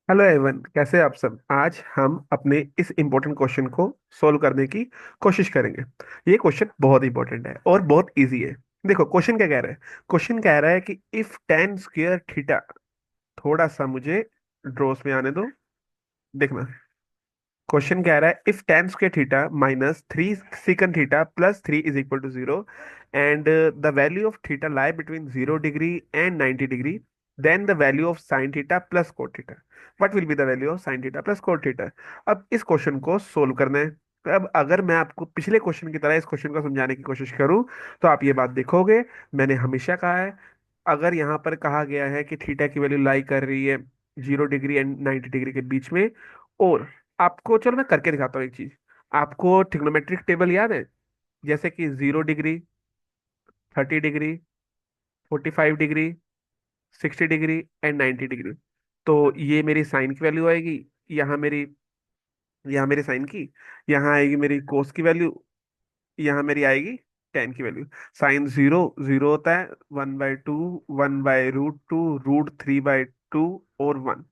Hello Avon, कैसे हैं आप सब। आज हम अपने इस इम्पोर्टेंट क्वेश्चन को सोल्व करने की कोशिश करेंगे। ये क्वेश्चन बहुत इंपॉर्टेंट है और बहुत इजी है। देखो क्वेश्चन क्या कह रहा है। क्वेश्चन कह रहा है कि इफ टेन स्क्वेयर थीटा, थोड़ा सा मुझे ड्रॉस में आने दो, देखना। क्वेश्चन कह रहा है if ten square theta minus three sec theta plus three is equal to zero and the value of theta lie between 0 degree and 90 degree, then the value of sine theta plus cot theta. What will be the value of sine theta plus cot theta. अब इस question को solve करना है। तो अब अगर मैं आपको पिछले क्वेश्चन की तरह इस क्वेश्चन को समझाने की कोशिश करूं तो आप ये बात देखोगे। मैंने हमेशा कहा है, अगर यहाँ पर कहा गया है कि थीटा की वैल्यू लाई कर रही है 0 डिग्री एंड 90 डिग्री के बीच में, और आपको, चलो मैं करके दिखाता हूँ एक चीज। आपको ट्रिग्नोमेट्रिक टेबल याद है, जैसे कि 0 degree, 30 degree, 45 degree, 60 degree and 90 degree. तो ये मेरी साइन की वैल्यू आएगी। यहाँ मेरी यहाँ मेरी साइन की, यहाँ आएगी मेरी कोस की वैल्यू, यहाँ मेरी आएगी टेन की वैल्यू। साइन जीरो जीरो होता है, 1/2, 1/√2, √3/2 और 1।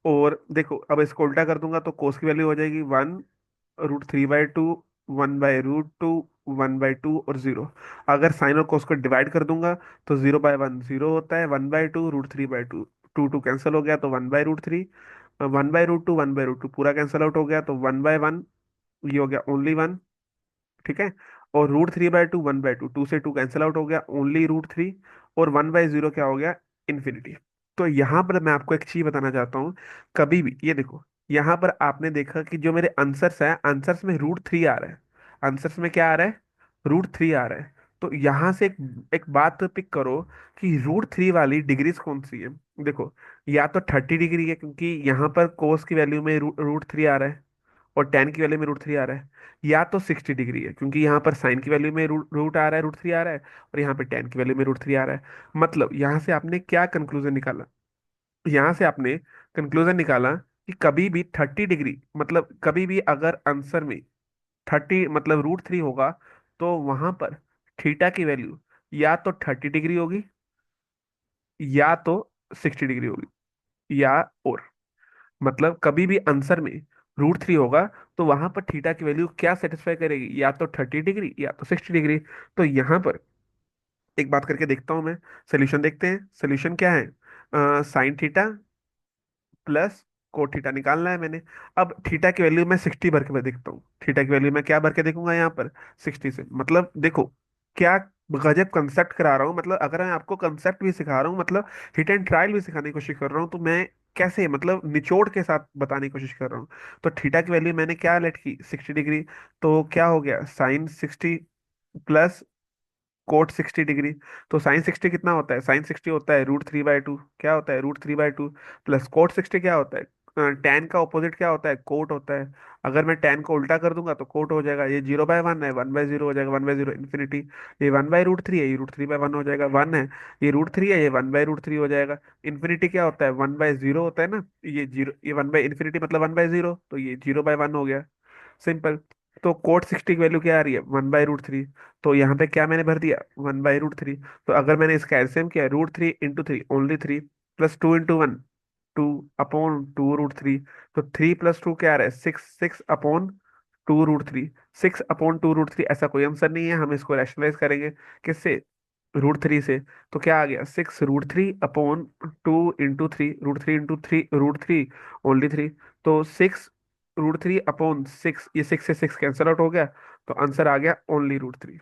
और देखो अब इसको उल्टा कर दूंगा तो कोस की वैल्यू हो जाएगी 1√3/2, 1/√2, 1/2 और जीरो। अगर साइन और कोस को डिवाइड कर दूंगा तो 0/1 जीरो होता है, 1/2 √3/2, टू टू कैंसिल हो गया तो 1/√3, 1/√2, 1/√2 पूरा कैंसिल आउट हो गया तो 1/1, ये हो गया ओनली वन। ठीक है। और √3/2, 1/2, टू से टू कैंसिल आउट हो गया ओनली √3। और 1/0 क्या हो गया, इन्फिनिटी। तो यहाँ पर मैं आपको एक चीज बताना चाहता हूँ। कभी भी ये देखो, यहाँ पर आपने देखा कि जो मेरे आंसर्स है, आंसर्स में √3 आ रहा है। आंसर्स में क्या आ रहा है, √3 आ रहा है। तो यहाँ से एक बात पिक करो कि √3 वाली डिग्रीज कौन सी है। देखो, या तो 30 डिग्री है क्योंकि यहाँ पर कोस की वैल्यू में √3 आ रहा है और टेन की वैल्यू में √3 आ रहा है। या तो 60 डिग्री है क्योंकि यहाँ पर साइन की वैल्यू में रूट आ रहा है, √3 आ रहा है, और यहाँ पे टेन की वैल्यू में √3 आ रहा है। मतलब यहाँ से आपने क्या कंक्लूजन निकाला, यहाँ से आपने कंक्लूजन निकाला कि कभी भी 30 डिग्री, मतलब कभी भी अगर आंसर में 30 मतलब √3 होगा तो वहां पर थीटा की वैल्यू या तो 30 डिग्री होगी या तो 60 डिग्री होगी। या और मतलब कभी भी आंसर में √3 होगा तो वहां पर थीटा की वैल्यू क्या सेटिस्फाई करेगी, या तो 30 डिग्री या तो 60 डिग्री। तो यहाँ पर एक बात करके देखता हूं मैं। सोल्यूशन देखते हैं, सोल्यूशन क्या है। Sign theta plus cot theta निकालना है मैंने। अब थीटा की वैल्यू मैं 60 भर के देखता हूँ। थीटा की वैल्यू मैं क्या भर के देखूंगा यहाँ पर, 60 से। मतलब देखो क्या गजब कंसेप्ट करा रहा हूँ। मतलब अगर मैं आपको कंसेप्ट भी सिखा रहा हूँ, मतलब हिट एंड ट्रायल भी सिखाने की कोशिश कर रहा हूँ, तो मैं कैसे मतलब निचोड़ के साथ बताने की कोशिश कर रहा हूँ। तो थीटा की वैल्यू मैंने क्या लेट की, 60 डिग्री। तो क्या हो गया, साइन 60 प्लस कोट 60 डिग्री। तो साइन 60 कितना होता है, साइन 60 होता है √3/2। क्या होता है, √3/2 प्लस कोट 60 क्या होता है, टेन का ऑपोजिट क्या होता है, कोट होता है। अगर मैं टेन को उल्टा कर दूंगा तो कोट हो जाएगा। ये 0/1 है, 1/0 हो जाएगा, 1/0 इन्फिनिटी। ये 1/√3 है, ये √3/1 हो जाएगा, 1 है। ये √3 है, ये 1/√3 हो जाएगा। इन्फिनिटी क्या होता है, 1/0 होता है ना। ये जीरो, ये 1/इन्फिनिटी मतलब 1/0, तो ये 0/1 हो गया। सिंपल। तो कोट 60 की वैल्यू क्या आ रही है, 1/√3। तो यहाँ पे क्या मैंने भर दिया, 1/√3। तो अगर मैंने इसका एलसीएम किया, √3 × 3 ओनली 3, प्लस 2 × 1 2 अपॉन 2√3। तो 3 + 2 क्या आ रहा है, 6, 6/2√3। 6/2√3 ऐसा कोई आंसर नहीं है, हम इसको रैशनलाइज करेंगे किससे, √3 से। तो क्या आ गया, 6√3/2 × 3, √3 × 3 ओनली 3। तो 6√3/6, ये 6 से 6 कैंसिल आउट हो गया। तो आंसर आ गया ओनली √3।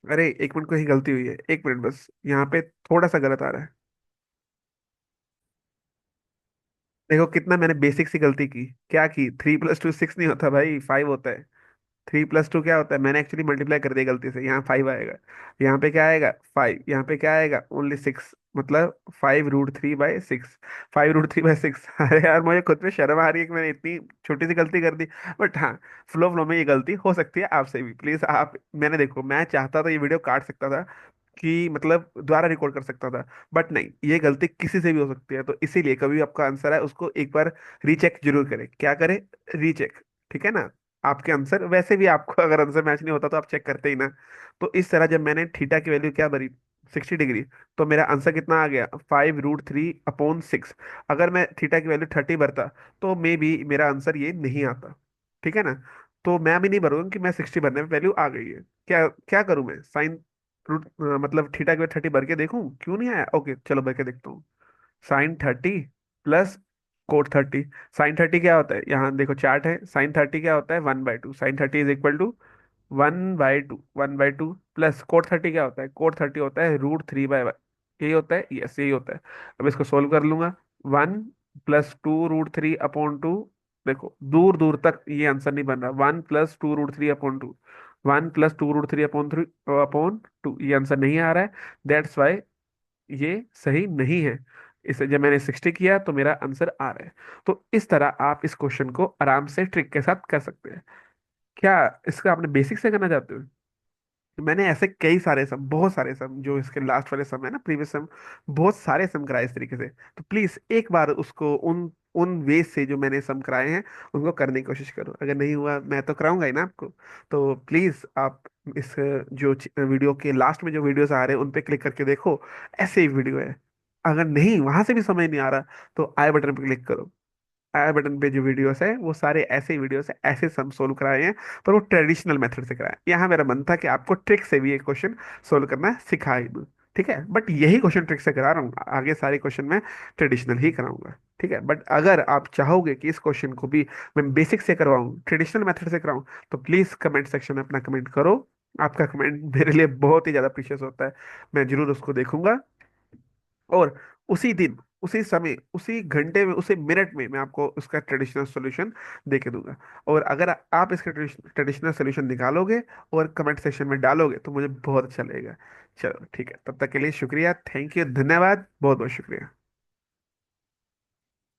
अरे एक मिनट, कहीं गलती हुई है, एक मिनट बस, यहाँ पे थोड़ा सा गलत आ रहा है। देखो कितना मैंने बेसिक सी गलती की, क्या की, 3 + 2 6 नहीं होता भाई, 5 होता है। 3 + 2 क्या होता है, मैंने एक्चुअली मल्टीप्लाई कर दिया गलती से, यहाँ 5 आएगा। यहाँ पे क्या आएगा, 5, यहाँ पे क्या आएगा, ओनली 6। मतलब 5√3/6, 5√3/6। अरे यार मुझे खुद पे शर्म आ रही है कि मैंने इतनी छोटी सी गलती कर दी। बट हाँ, फ्लो फ्लो में ये गलती हो सकती है आपसे भी, प्लीज आप, मैंने देखो मैं चाहता था ये वीडियो काट सकता था कि मतलब दोबारा रिकॉर्ड कर सकता था, बट नहीं, ये गलती किसी से भी हो सकती है। तो इसीलिए कभी भी आपका आंसर है उसको एक बार रीचेक जरूर करें। क्या करें, रीचेक। ठीक है ना। आपके आंसर वैसे भी, आपको अगर आंसर मैच नहीं होता तो आप चेक करते ही ना। तो इस तरह जब मैंने थीटा की वैल्यू क्या भरी, 60 डिग्री। तो मेरा आंसर कितना आ गया, 5√3/6। अगर मैं थीटा की वैल्यू 30 भरता तो मे बी मेरा आंसर ये नहीं आता। ठीक है ना। तो मैं अभी नहीं भरूंगा कि मैं 60 भरने में वैल्यू आ गई है। क्या क्या करूं मैं, साइन रूट मतलब थीटा की वैल्यू 30 भर के देखूं क्यों नहीं आया। ओके चलो भर के देखता हूँ। Sign 30 plus coat 30। साइन 30 क्या होता है, यहाँ देखो चार्ट है, साइन 30 क्या होता है, 1/2। साइन 30 = 1/2, 1/2 प्लस कोट 30 क्या होता है, कोट 30 होता है √3/1। यही होता है, यस यही होता है। अब इसको सोल्व कर लूंगा। 1 + 2√3/2। देखो दूर दूर तक ये आंसर नहीं बन रहा, 1 + 2√3/2। 1 + 2√3/3/2 ये आंसर नहीं आ रहा है। दैट्स वाई ये सही नहीं है। इसे जब मैंने 60 किया तो मेरा आंसर आ रहा है। तो इस तरह आप इस क्वेश्चन को आराम से ट्रिक के साथ कर सकते हैं। क्या इसका आपने बेसिक से करना चाहते हो। मैंने ऐसे कई सारे सम, बहुत सारे सम, जो इसके लास्ट वाले सम है ना, प्रीवियस सम, बहुत सारे सम कराए इस तरीके से। तो प्लीज एक बार उसको उन उन वेज से जो मैंने सम कराए हैं उनको करने की कोशिश करो। अगर नहीं हुआ मैं तो कराऊंगा ही ना आपको। तो प्लीज आप इस जो वीडियो के लास्ट में जो वीडियोस आ रहे हैं उन पे क्लिक करके देखो। ऐसे ही वीडियो है। अगर नहीं वहां से भी समझ नहीं आ रहा तो आई बटन पे क्लिक करो। आई बटन पे जो वीडियोस है वो सारे ऐसे वीडियोस है, ऐसे सम सोल्व कराए हैं। पर वो ट्रेडिशनल मेथड से कराए। यहाँ मेरा मन था कि आपको ट्रिक से भी ये क्वेश्चन सोल्व करना सिखा ही दूँ। ठीक है, बट यही क्वेश्चन ट्रिक से करा रहा हूँ, आगे सारे क्वेश्चन मैं ट्रेडिशनल ही कराऊंगा। ठीक है, बट अगर आप चाहोगे कि इस क्वेश्चन को भी मैं बेसिक से करवाऊँ, ट्रेडिशनल मेथड से कराऊँ, तो प्लीज कमेंट सेक्शन में अपना कमेंट करो। आपका कमेंट मेरे लिए बहुत ही ज्यादा प्रीशियस होता है। मैं जरूर उसको देखूंगा। और उसी दिन, उसी समय, उसी घंटे में, उसी मिनट में मैं आपको उसका ट्रेडिशनल सॉल्यूशन दे के दूंगा। और अगर आप इसका ट्रेडिशनल सॉल्यूशन निकालोगे और कमेंट सेक्शन में डालोगे तो मुझे बहुत अच्छा लगेगा। चलो ठीक है, तब तक के लिए शुक्रिया, थैंक यू, धन्यवाद, बहुत बहुत शुक्रिया।